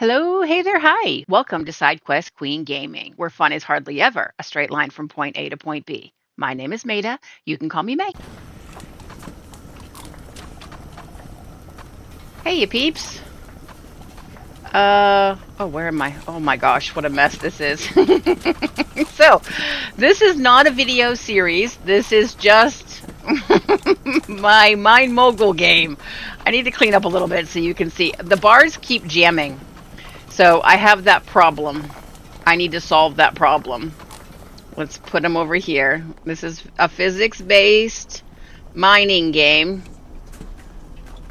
Hello, hey there, hi. Welcome to SideQuest Queen Gaming, where fun is hardly ever a straight line from point A to point B. My name is Maida. You can call me May. Hey, you peeps. Where am I? Oh my gosh, what a mess this is. So, this is not a video series. This is just my Mine Mogul game. I need to clean up a little bit so you can see. The bars keep jamming. So, I have that problem. I need to solve that problem. Let's put them over here. This is a physics-based mining game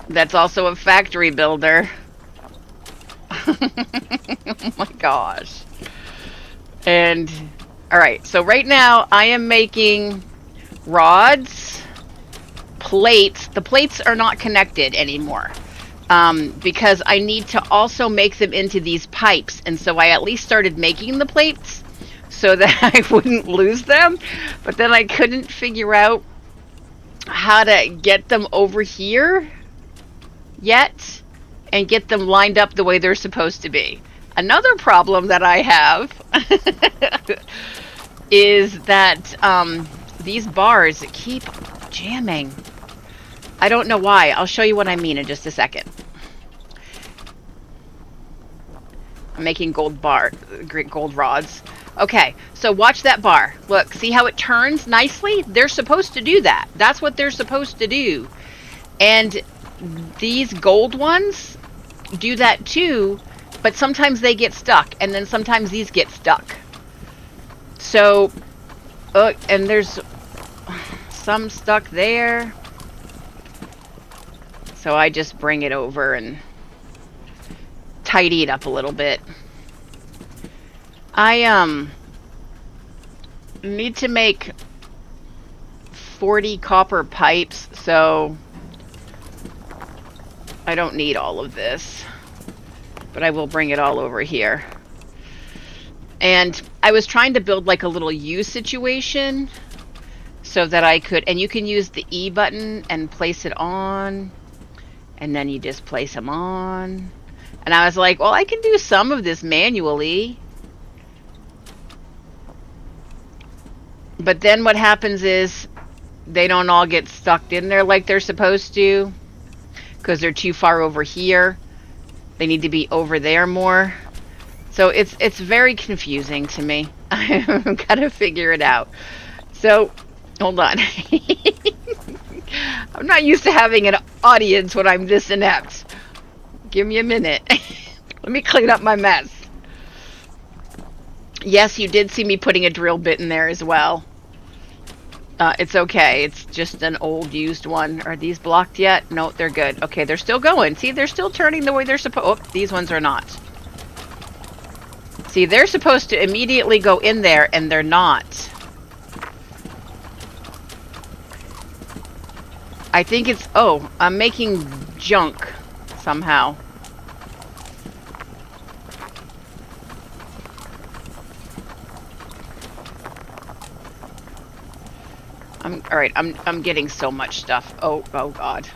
that's also a factory builder. Oh my gosh. And, alright, so right now I am making rods, plates. The plates are not connected anymore because I need to also make them into these pipes. And so I at least started making the plates so that I wouldn't lose them. But then I couldn't figure out how to get them over here yet and get them lined up the way they're supposed to be. Another problem that I have is that these bars keep jamming. I don't know why. I'll show you what I mean in just a second. I'm making gold rods. Okay, so watch that bar. Look, see how it turns nicely? They're supposed to do that. That's what they're supposed to do. And these gold ones do that too, but sometimes they get stuck, and then sometimes these get stuck. So, and there's some stuck there. So I just bring it over and tidy it up a little bit. I need to make 40 copper pipes, so I don't need all of this, but I will bring it all over here. And I was trying to build like a little U situation so that I could, and you can use the E button and place it on, and then you just place them on. And I was like, well, I can do some of this manually. But then what happens is they don't all get stuck in there like they're supposed to because they're too far over here. They need to be over there more. So it's very confusing to me. I've got to figure it out. So, hold on. I'm not used to having an audience when I'm this inept. Give me a minute. Let me clean up my mess. Yes, you did see me putting a drill bit in there as well. It's okay. It's just an old used one. Are these blocked yet? No, they're good. Okay, they're still going. See, they're still turning the way they're supposed. Oh, these ones are not. See, they're supposed to immediately go in there, and they're not. I think it's... Oh, I'm making junk somehow. Alright, I'm getting so much stuff. Oh god.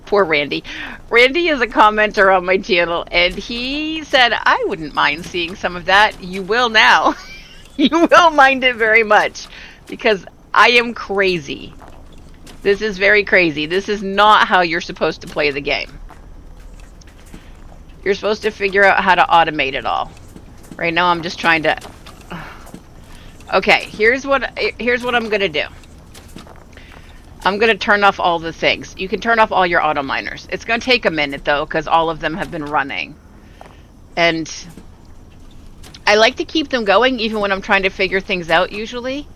Poor Randy. Randy is a commenter on my channel, and he said, I wouldn't mind seeing some of that. You will now. You will mind it very much, because I am crazy. This is very crazy. This is not how you're supposed to play the game. You're supposed to figure out how to automate it all. Right now I'm just trying to... Okay, here's what I'm gonna do. I'm gonna turn off all the things. You can turn off all your auto miners. It's gonna take a minute though, because all of them have been running. And I like to keep them going even when I'm trying to figure things out usually,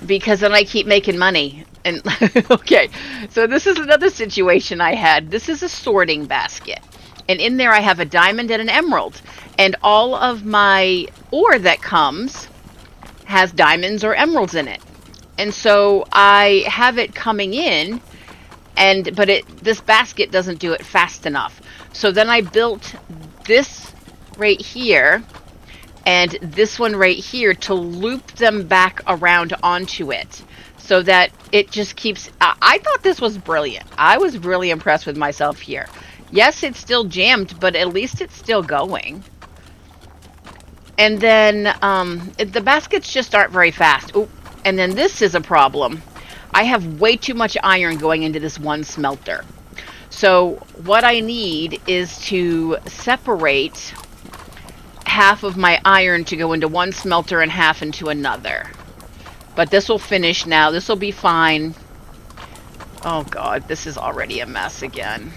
because then I keep making money. And okay, so this is another situation I had. This is a sorting basket. And in there I have a diamond and an emerald. And all of my ore that comes has diamonds or emeralds in it. And so I have it coming in, but this basket doesn't do it fast enough. So then I built this right here and this one right here to loop them back around onto it. so that it just keeps. I thought this was brilliant. I was really impressed with myself here. Yes, it's still jammed, but at least it's still going. And then the baskets just aren't very fast. Ooh, and then this is a problem. I have way too much iron going into this one smelter. So what I need is to separate half of my iron to go into one smelter and half into another. But this will finish now. This will be fine. Oh god, this is already a mess again.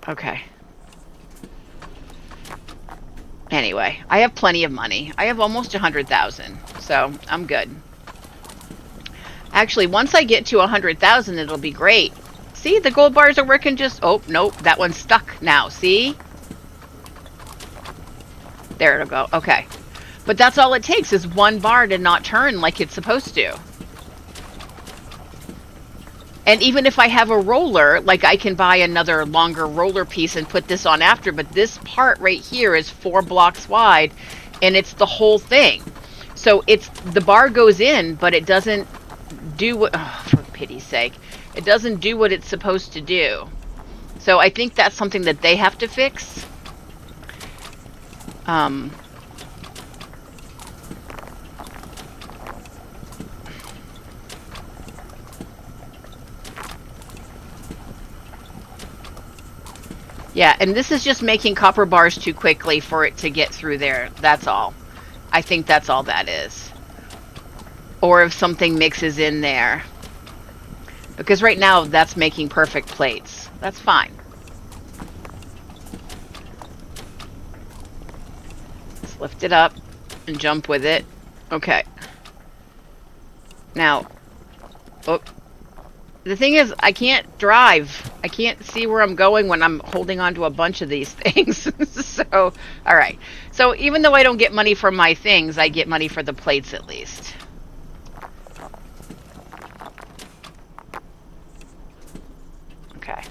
Okay. Anyway, I have plenty of money. I have almost 100,000, so I'm good. Actually, once I get to 100,000, it'll be great. See, the gold bars are working just... Oh, nope, that one's stuck now, see? There it'll go, okay. But that's all it takes is one bar to not turn like it's supposed to. And even if I have a roller, like I can buy another longer roller piece and put this on after, but this part right here is 4 blocks wide, and it's the whole thing. So it's, the bar goes in, but it doesn't do what, oh, for pity's sake, it doesn't do what it's supposed to do. So I think that's something that they have to fix. Yeah, and this is just making copper bars too quickly for it to get through there. That's all. I think that's all that is. Or if something mixes in there. Because right now, that's making perfect plates. That's fine. Let's lift it up and jump with it. Okay. Now, oh. The thing is, I can't drive. I can't see where I'm going when I'm holding on to a bunch of these things. So, alright. So, even though I don't get money for my things, I get money for the plates at least. Okay.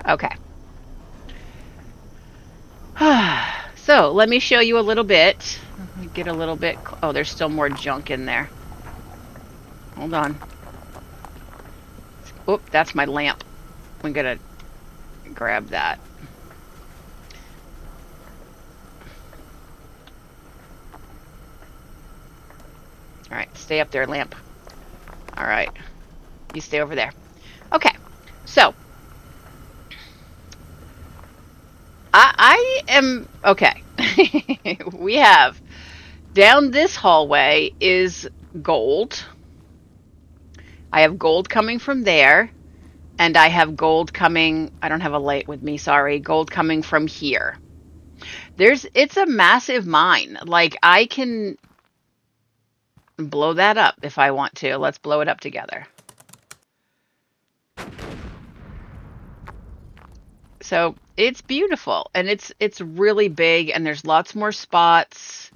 Okay. So, let me show you a little bit. Let me get a little bit... Oh, there's still more junk in there. Hold on. Oop, that's my lamp. I'm gonna grab that. Alright, stay up there, lamp. Alright. You stay over there. Okay, so... I am... Okay. We have... Down this hallway is gold. I have gold coming from there. And I have gold coming... I don't have a light with me, sorry. Gold coming from here. It's a massive mine. Like, I can blow that up if I want to. Let's blow it up together. So it's beautiful, and it's really big, and there's lots more spots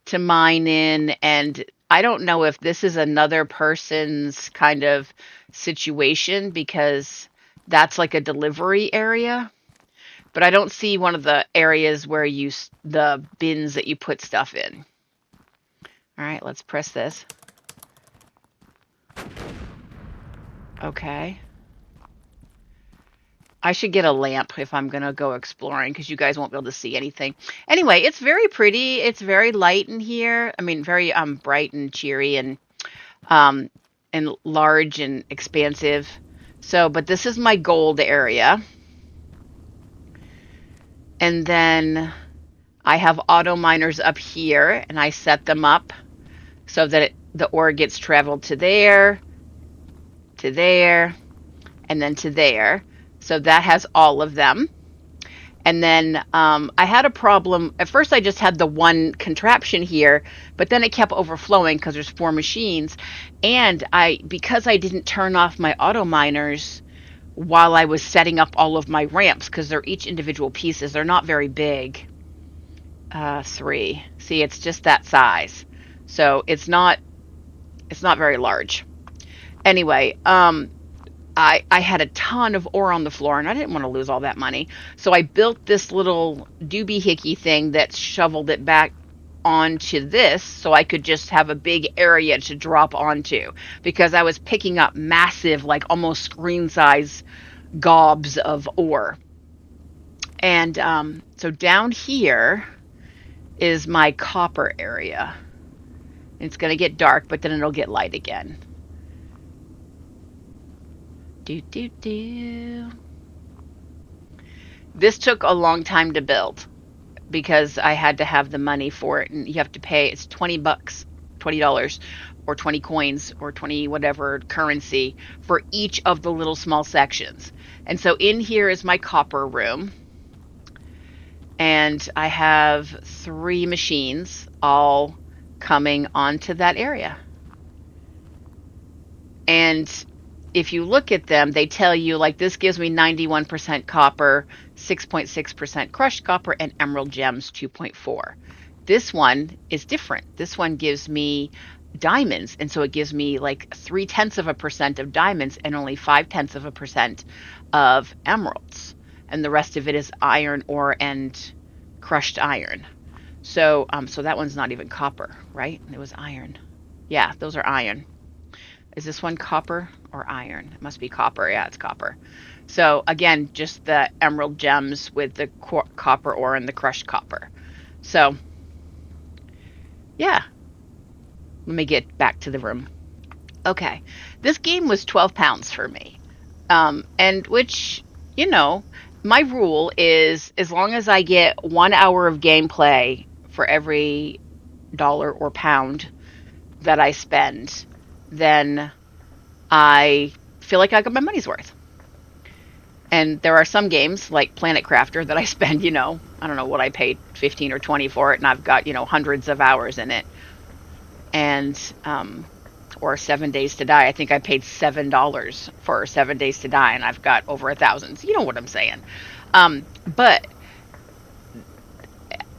to mine in, and I don't know if this is another person's kind of situation because that's like a delivery area, but I don't see one of the areas where the bins that you put stuff in. All right, let's press this. Okay. I should get a lamp if I'm going to go exploring because you guys won't be able to see anything. Anyway, it's very pretty. It's very light in here. I mean, very bright and cheery and large and expansive. So, but this is my gold area. And then I have auto miners up here, and I set them up so that the ore gets traveled to there, and then to there. So that has all of them. And then I had a problem. At first, I just had the one contraption here, but then it kept overflowing because there's 4 machines. And because I didn't turn off my auto miners while I was setting up all of my ramps, because they're each individual pieces. They're not very big. 3. See, it's just that size. So it's not very large. Anyway, I had a ton of ore on the floor and I didn't want to lose all that money. So I built this little doohickey thing that shoveled it back onto this so I could just have a big area to drop onto, because I was picking up massive, like almost screen size gobs of ore. And so down here is my copper area. It's going to get dark, but then it'll get light again. Do, do, do. This took a long time to build because I had to have the money for it, and you have to pay. It's $20, $20, or 20 coins, or 20 whatever currency for each of the little small sections. And so in here is my copper room, and I have 3 machines all coming onto that area. And if you look at them, they tell you, like, this gives me 91% copper, 6.6% crushed copper, and emerald gems 2.4. This one is different. This one gives me diamonds, and so it gives me like 0.3% of diamonds and only 0.5% of emeralds, and the rest of it is iron ore and crushed iron. So that one's not even copper, right? It was iron. Yeah, those are iron. Is this one copper or iron? It must be copper. Yeah, it's copper. So again, just the emerald gems with the copper ore and the crushed copper. So yeah, let me get back to the room. Okay, this game was £12 for me, and which, you know, my rule is as long as I get 1 hour of gameplay for every dollar or pound that I spend, then I feel like I got my money's worth. And there are some games like Planet Crafter that I spend, I don't know what I paid, 15 or 20 for it, and I've got, hundreds of hours in it. And or 7 Days to Die. I think I paid $7 for 7 Days to Die, and I've got over 1,000. You know what I'm saying? But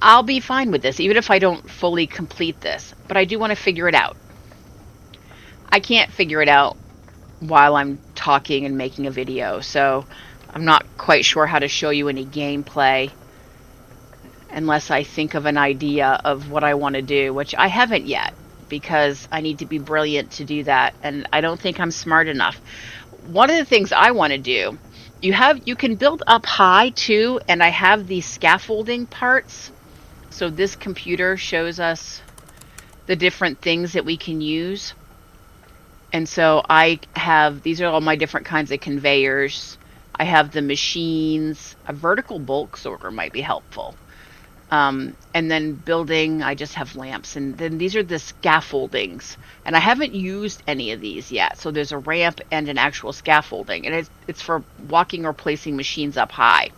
I'll be fine with this, even if I don't fully complete this. But I do want to figure it out. I can't figure it out while I'm talking and making a video, so I'm not quite sure how to show you any gameplay unless I think of an idea of what I want to do, which I haven't yet, because I need to be brilliant to do that, and I don't think I'm smart enough. One of the things I want to do, you can build up high too, and I have these scaffolding parts. So this computer shows us the different things that we can use. And so these are all my different kinds of conveyors. I have the machines. A vertical bulk sorter might be helpful. And then building, I just have lamps. And then these are the scaffoldings. And I haven't used any of these yet. So there's a ramp and an actual scaffolding. And it's for walking or placing machines up high.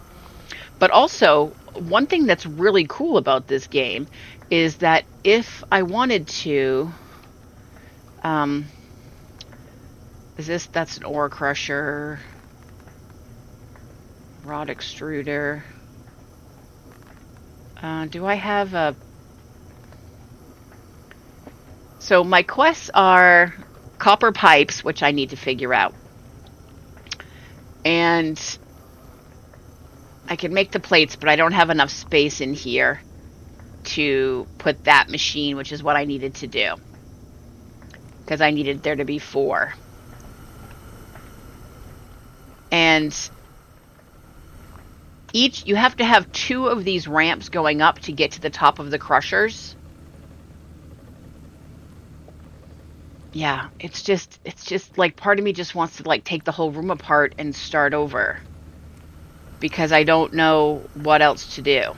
But also, one thing that's really cool about this game is that if I wanted to... that's an ore crusher, rod extruder. Do I have a... So my quests are copper pipes, which I need to figure out. And I can make the plates, but I don't have enough space in here to put that machine, which is what I needed to do, because I needed there to be 4. And you have to have 2 of these ramps going up to get to the top of the crushers. Yeah, it's just like part of me just wants to like take the whole room apart and start over, because I don't know what else to do.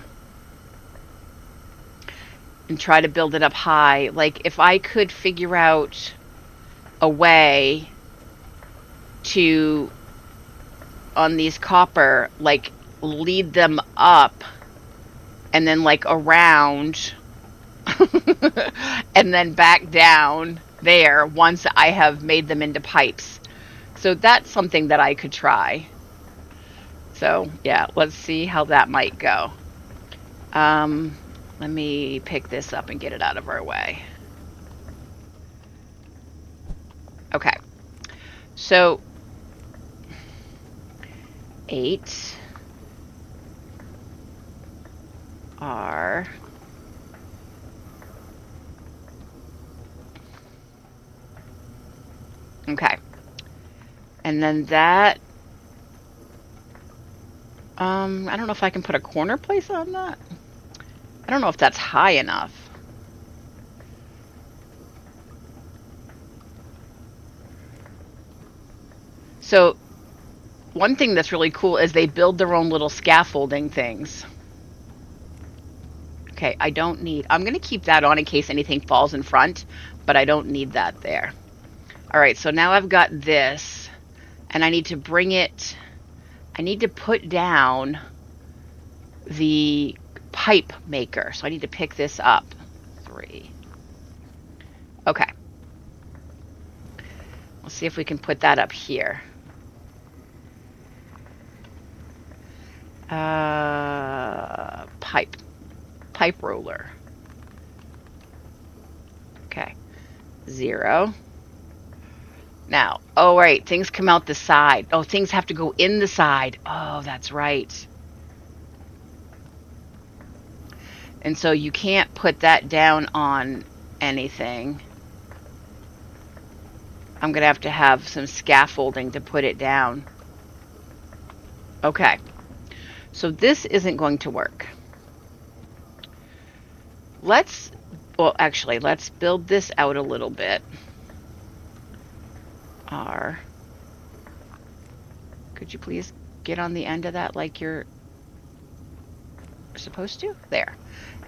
And try to build it up high. Like, if I could figure out a way to, on these copper, like, lead them up and then like around and then back down there once I have made them into pipes. So that's something that I could try. So yeah, let's see how that might go. Let me pick this up and get it out of our way. Okay. So 8 R. Okay. And then that, I don't know if I can put a corner place on that. I don't know if that's high enough. So one thing that's really cool is they build their own little scaffolding things. Okay, I don't need, I'm going to keep that on in case anything falls in front, but I don't need that there. All right, so now I've got this, and I need to bring it, I need to put down the pipe maker. So I need to pick this up. 3. Okay. Let's see if we can put that up here. Pipe roller. Okay. 0. Now, oh right, things come out the side. Oh, things have to go in the side. Oh, that's right. And so you can't put that down on anything. I'm going to have some scaffolding to put it down. Okay. So this isn't going to work. Well, actually, let's build this out a little bit. R. Could you please get on the end of that like you're supposed to? There.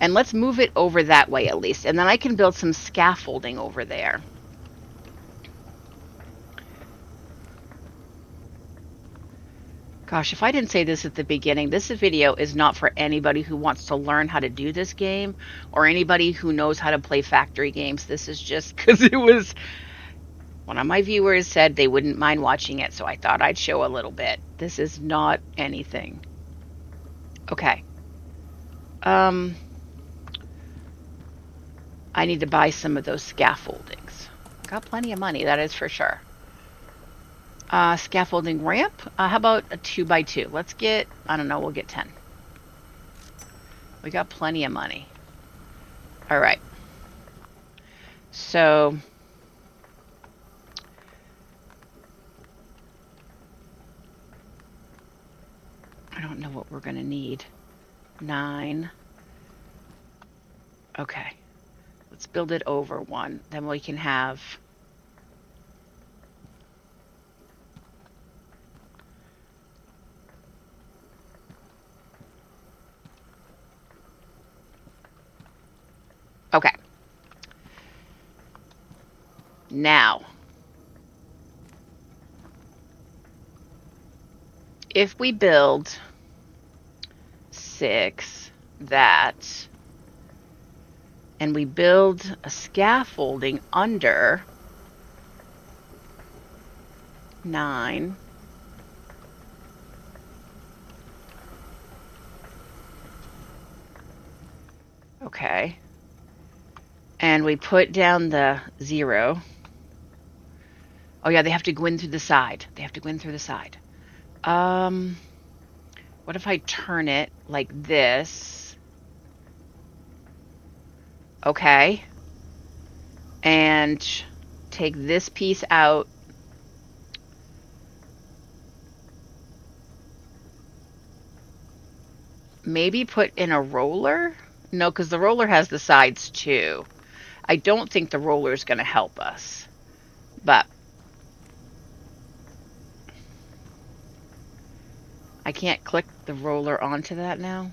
And let's move it over that way at least. And then I can build some scaffolding over there. Gosh, if I didn't say this at the beginning, this video is not for anybody who wants to learn how to do this game or anybody who knows how to play factory games. This is just because it was... One of my viewers said they wouldn't mind watching it, so I thought I'd show a little bit. This is not anything. Okay. I need to buy some of those scaffoldings. Got plenty of money, that is for sure. Scaffolding ramp. How about a 2x2? Let's get, I don't know, we'll get 10. We got plenty of money. All right. So I don't know what we're going to need. 9. Okay. Let's build it over 1. Then we can have... Okay. Now, if we build 6, that, and we build a scaffolding under 9, okay, and we put down the 0. Oh yeah, they have to go in through the side. They have to go in through the side. What if I turn it like this? Okay. And take this piece out. Maybe put in a roller? No, because the roller has the sides too. I don't think the roller is going to help us. But I can't click the roller onto that now.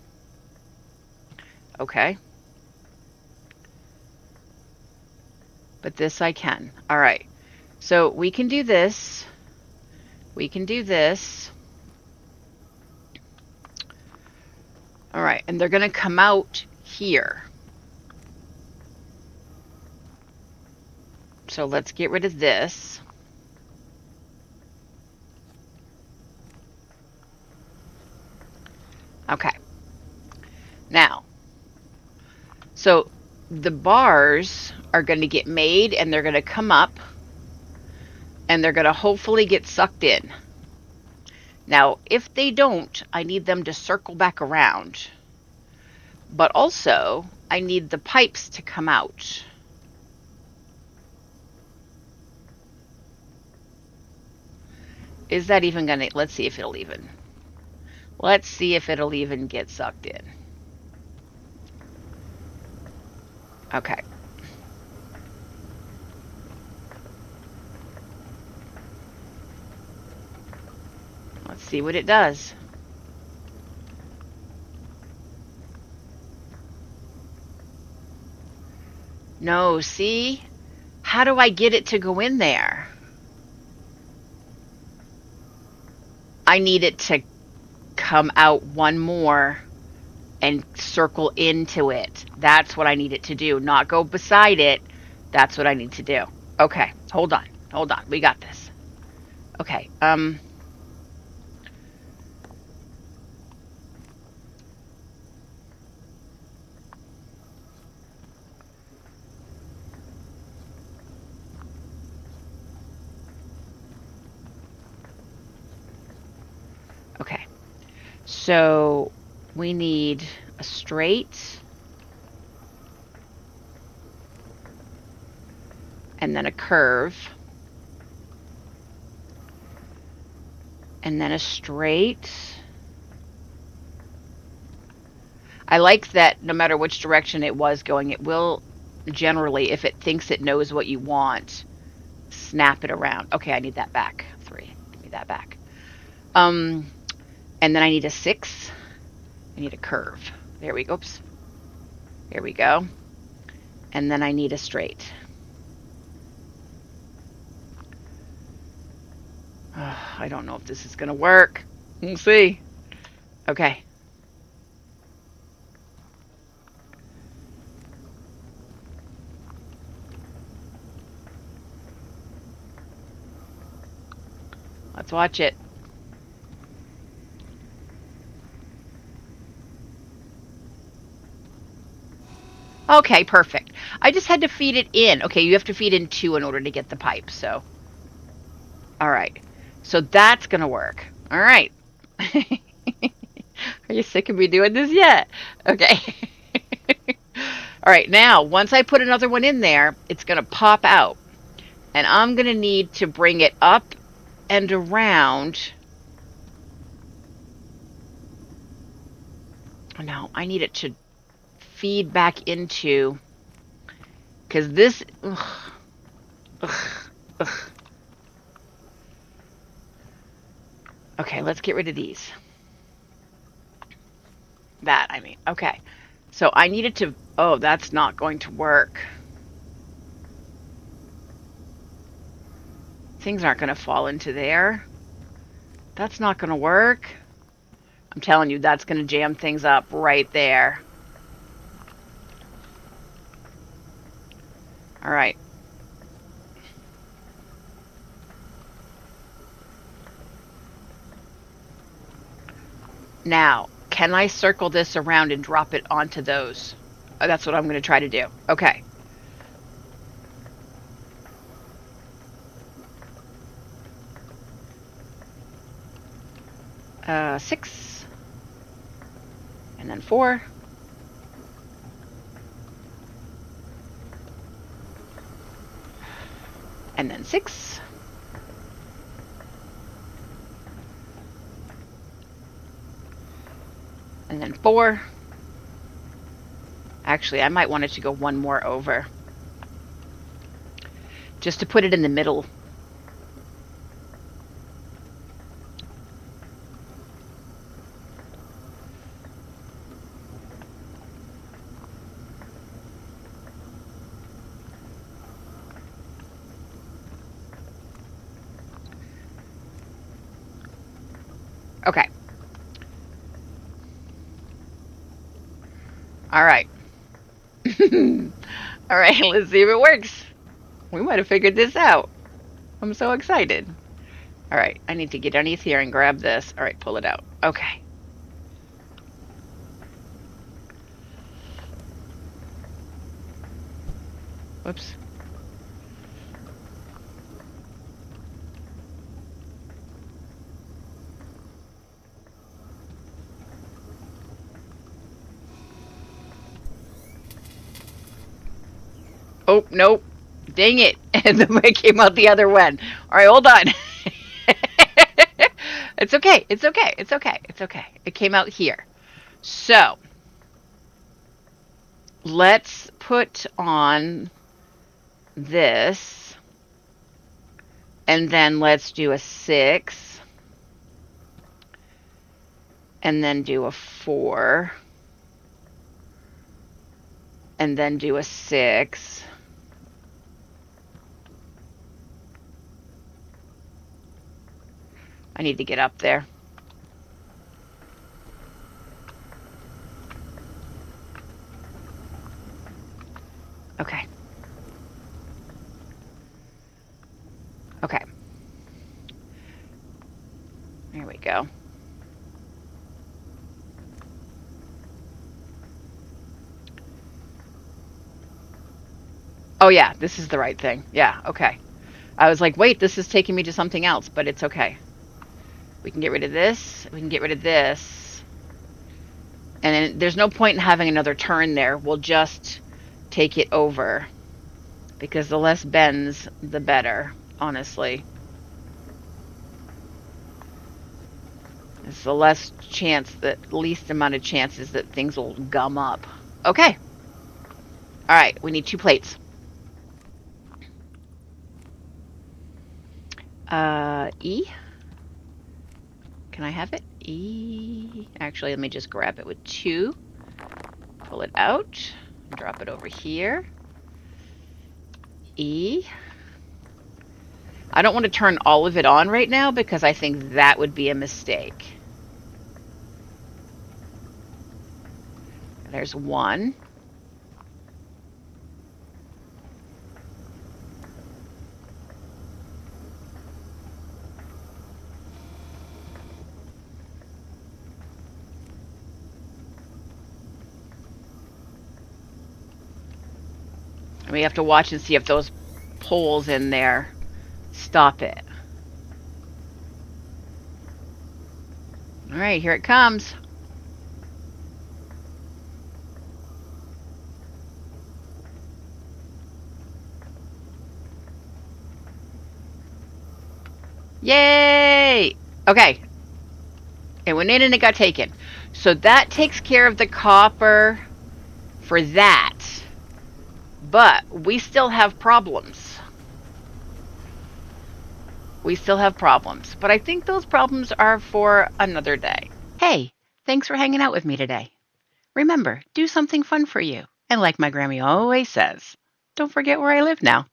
Okay. But this I can. All right. So we can do this. We can do this. All right. And they're going to come out here. So let's get rid of this. Okay. Now, so the bars are going to get made and they're going to come up and they're going to hopefully get sucked in. Now, if they don't, I need them to circle back around. But also, I need the pipes to come out. Is that even gonna... Let's see if it'll even... Let's see if it'll even get sucked in. Okay. Let's see what it does. No, see? How do I get it to go in there? I need it to come out one more and circle into it. That's what I need it to do, not go beside it. That's what I need to do. Okay, hold on. Hold on. We got this. Okay, okay. So we need a straight and then a curve and then a straight. I like that no matter which direction it was going, it will generally, if it thinks it knows what you want, snap it around. Okay, I need that back. 3. Give me that back. And then I need a 6. I need a curve. There we go. Oops. Here we go. And then I need a straight. I don't know if this is going to work. We'll see. Okay. Let's watch it. Okay, perfect. I just had to feed it in. Okay, you have to feed in 2 in order to get the pipe, so. All right. So that's going to work. All right. Are you sick of me doing this yet? Okay. All right, now, once I put another one in there, it's going to pop out. And I'm going to need to bring it up and around. No, I need it to feed back into, because this, ugh. Okay, let's get rid of these. That, I mean, okay. So I needed to, oh, that's not going to work. Things aren't going to fall into there. That's not going to work. I'm telling you, that's going to jam things up right there. All right. Now, can I circle this around and drop it onto those? That's what I'm going to try to do. Okay. Uh, 6. And then 4. And then 6. And then 4. Actually, I might want it to go one more over. Just to put it in the middle. Okay. All right. All right, let's see if it works. We might have figured this out. I'm so excited. All right, I need to get underneath here and grab this. All right, pull it out. Okay. Whoops. Oh, nope. Dang it. And the way came out the other one. All right, hold on. It's okay. It's okay. It's okay. It's okay. It came out here. So let's put on this. And then let's do a 6. And then do a 4. And then do a 6. I need to get up there. Okay. Okay. There we go. Oh, yeah, this is the right thing. Yeah, okay. I was like, wait, this is taking me to something else, but it's okay. We can get rid of this. We can get rid of this. And then there's no point in having another turn there. We'll just take it over. Because the less bends, the better, honestly. It's the less chance that, least amount of chances that things will gum up. Okay. All right, we need 2 plates. E? Can I have it? E. Actually, let me just grab it with 2. Pull it out. Drop it over here. E. I don't want to turn all of it on right now because I think that would be a mistake. There's 1. We have to watch and see if those poles in there stop it. All right, here it comes. Yay! Okay. It went in and it got taken. So that takes care of the copper for that. But we still have problems. We still have problems. But I think those problems are for another day. Hey, thanks for hanging out with me today. Remember, do something fun for you. And like my Grammy always says, don't forget where I live now.